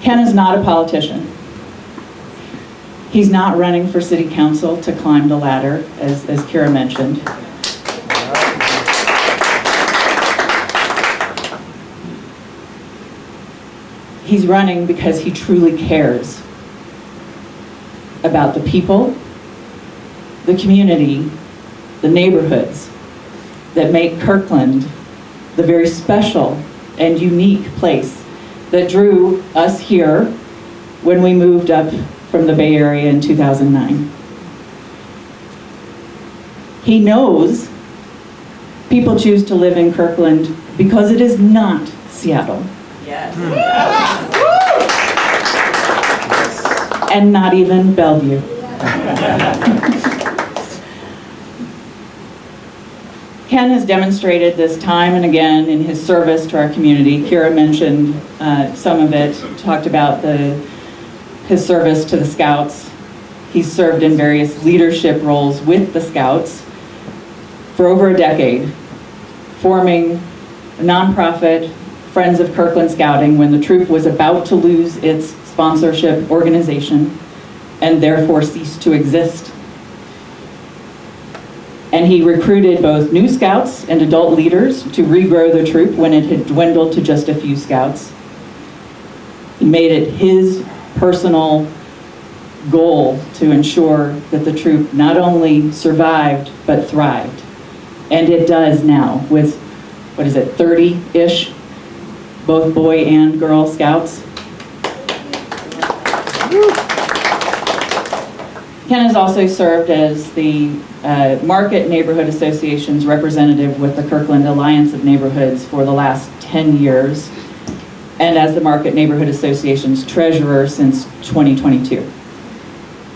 Ken is not a politician. He's not running for city council to climb the ladder, as Kira mentioned. He's running because he truly cares about the people, the community, the neighborhoods that make Kirkland the very special and unique place that drew us here when we moved up from the Bay Area in 2009. He knows people choose to live in Kirkland because it is not Seattle. Yes. And not even Bellevue. Ken has demonstrated this time and again in his service to our community. Kira mentioned some of it, talked about his service to the Scouts. He's served in various leadership roles with the Scouts for over a decade, forming a nonprofit, Friends of Kirkland Scouting, when the troop was about to lose its sponsorship organization and therefore cease to exist. And he recruited both new Scouts and adult leaders to regrow the troop when it had dwindled to just a few Scouts. He made it his personal goal to ensure that the troop not only survived, but thrived. And it does now with, 30-ish, both boy and girl Scouts. Ken has also served as the Market Neighborhood Association's representative with the Kirkland Alliance of Neighborhoods for the last 10 years, and as the Market Neighborhood Association's treasurer since 2022.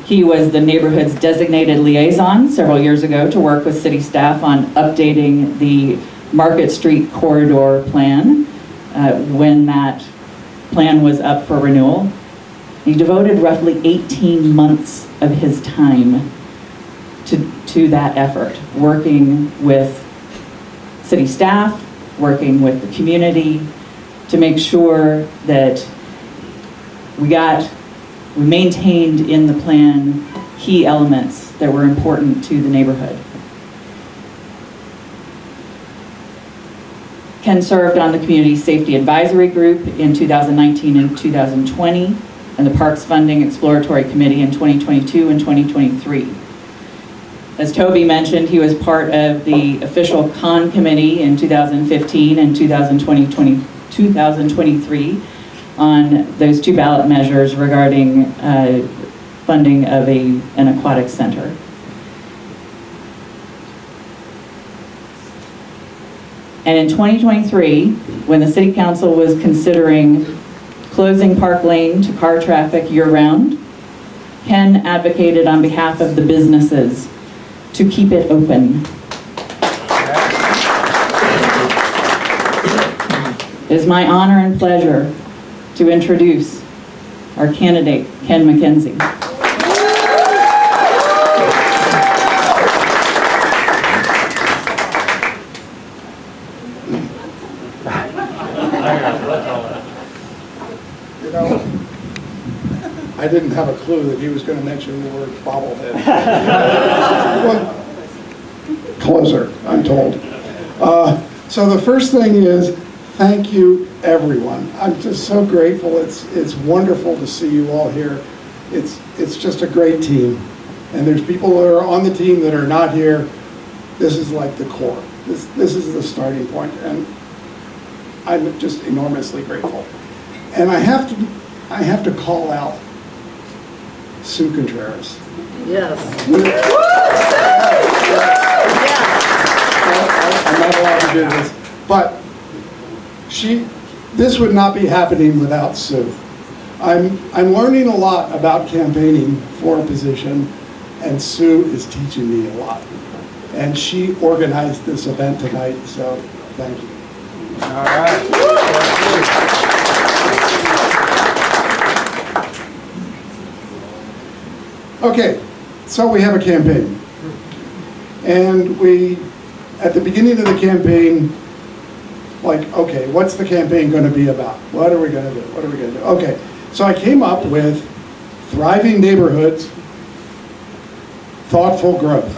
He was the neighborhood's designated liaison several years ago to work with city staff on updating the Market Street corridor plan when that plan was up for renewal. He devoted roughly 18 months of his time to that effort, working with city staff, working with the community to make sure that we maintained in the plan key elements that were important to the neighborhood. Ken served on the Community Safety Advisory Group in 2019 and 2020, and the Parks Funding Exploratory Committee in 2022 and 2023. As Toby mentioned, he was part of the official Con Committee in 2015 and 2023 on those two ballot measures regarding funding of an aquatic center. And in 2023, when the City Council was considering closing Park Lane to car traffic year-round, Ken advocated on behalf of the businesses to keep it open. It is my honor and pleasure to introduce our candidate, Ken MacKenzie. You know, I didn't have a clue that he was going to mention the word bobblehead. Well, closer, I'm told. So the first thing is, thank you, everyone. I'm just so grateful. It's wonderful to see you all here. It's just a great team. And there's people that are on the team that are not here. This is like the core. This is the starting point, and I'm just enormously grateful. And I have to call out Sue Contreras. Yes. I'm not allowed to do this, but this would not be happening without Sue. I'm learning a lot about campaigning for a position, and Sue is teaching me a lot. And she organized this event tonight, so thank you. All right. Okay, so we have a campaign. And at the beginning of the campaign, like, okay, what's the campaign going to be about? What are we going to do? What are we going to do? Okay, so I came up with thriving neighborhoods, thoughtful growth.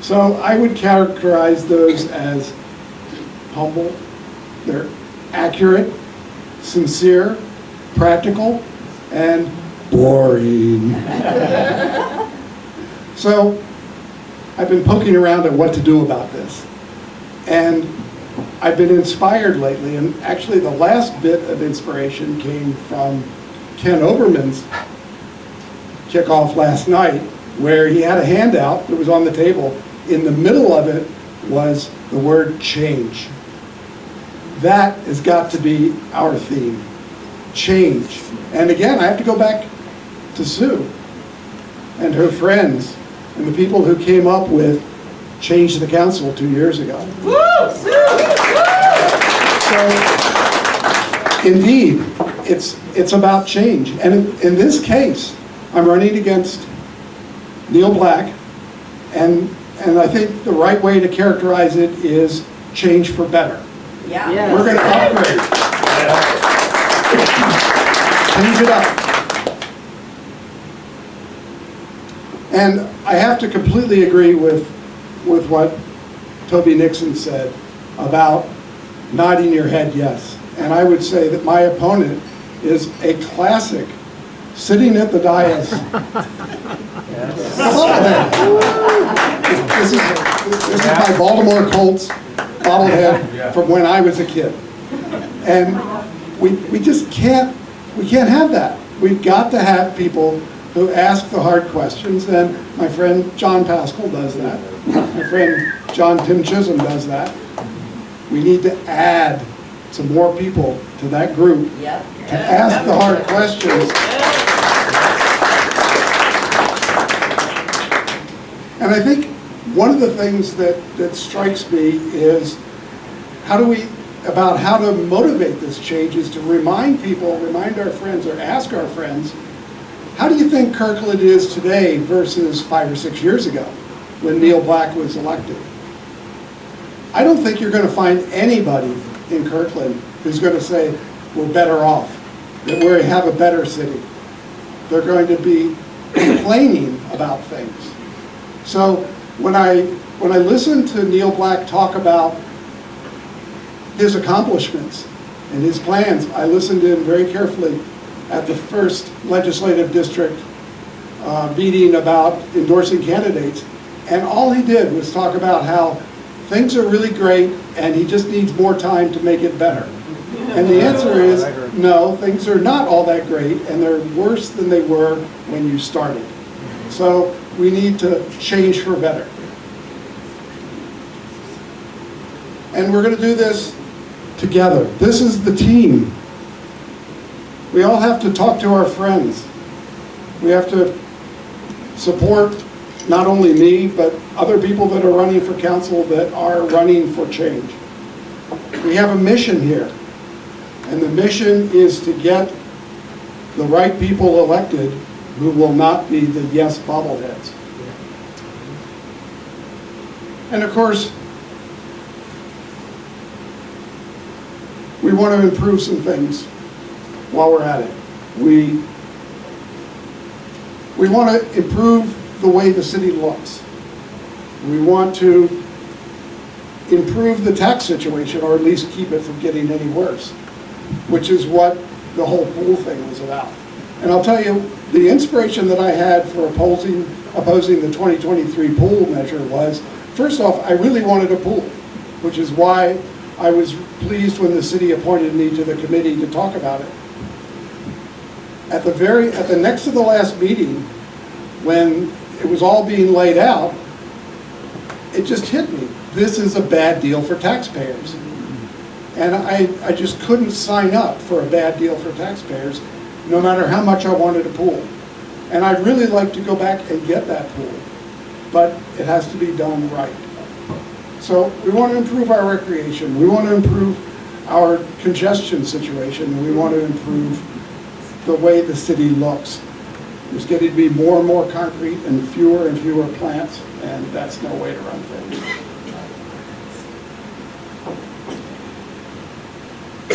So I would characterize those as humble, they're accurate, sincere, practical, and boring. So I've been poking around at what to do about this. And I've been inspired lately, and actually the last bit of inspiration came from Ken Oberman's kickoff last night, where he had a handout that was on the table. In the middle of it was the word change. That has got to be our theme, change. And again, I have to go back to Sue and her friends and the people who came up with Change the Council 2 years ago. So, indeed, it's about change. And in this case, I'm running against Neal Black, and I think the right way to characterize it is change for better. Yeah. Yes. We're going to upgrade. Change it up. And I have to completely agree with what Toby Nixon said about nodding your head yes. And I would say that my opponent is a classic, sitting at the dais. This is my Baltimore Colts bobblehead from when I was a kid. And we just can't have that. We've got to have people who ask the hard questions, and my friend John Pascal does that. My friend John Tim Chisholm does that. We need to add some more people to that group to ask the hard questions. And I think one of the things that strikes me is how to motivate this change is to remind people, remind our friends, or ask our friends, how do you think Kirkland is today versus 5 or 6 years ago when Neal Black was elected? I don't think you're going to find anybody in Kirkland who's going to say we're better off, that we have a better city. They're going to be complaining about things. So when I listen to Neal Black talk about his accomplishments and his plans, I listened to him very carefully at the first legislative district meeting about endorsing candidates, and all he did was talk about how things are really great and he just needs more time to make it better. And the answer is no, things are not all that great, and they're worse than they were when you started. So we need to change for better. And we're going to do this together. This is the team. We all have to talk to our friends. We have to support not only me, but other people that are running for council that are running for change. We have a mission here, and the mission is to get the right people elected who will not be the yes bobbleheads. And of course, we want to improve some things while we're at it. We want to improve the way the city looks. We want to improve the tax situation, or at least keep it from getting any worse, which is what the whole pool thing was about. And I'll tell you, the inspiration that I had for opposing the 2023 pool measure was, first off, I really wanted a pool, which is why I was pleased when the city appointed me to the committee to talk about it. At the next to the last meeting, when it was all being laid out, it just hit me. This is a bad deal for taxpayers. And I just couldn't sign up for a bad deal for taxpayers, no matter how much I wanted a pool. And I'd really like to go back and get that pool, but it has to be done right. So we want to improve our recreation, we want to improve our congestion situation, and we want to improve the way the city looks. There's getting to be more and more concrete and fewer plants, and that's no way to run things.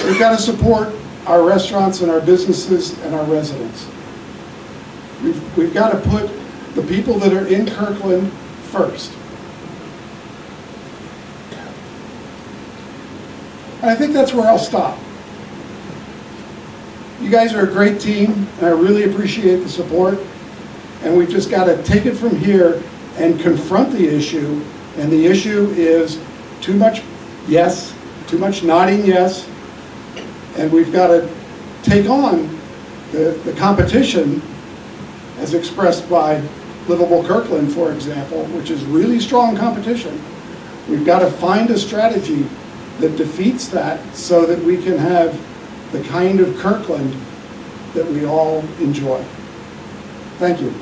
We've got to support our restaurants and our businesses and our residents. We've got to put the people that are in Kirkland first. And I think that's where I'll stop. You guys are a great team, and I really appreciate the support. And we've just got to take it from here and confront the issue. And the issue is too much yes, too much nodding yes. And we've got to take on the competition as expressed by Livable Kirkland, for example, which is really strong competition. We've got to find a strategy that defeats that so that we can have the kind of Kirkland that we all enjoy. Thank you.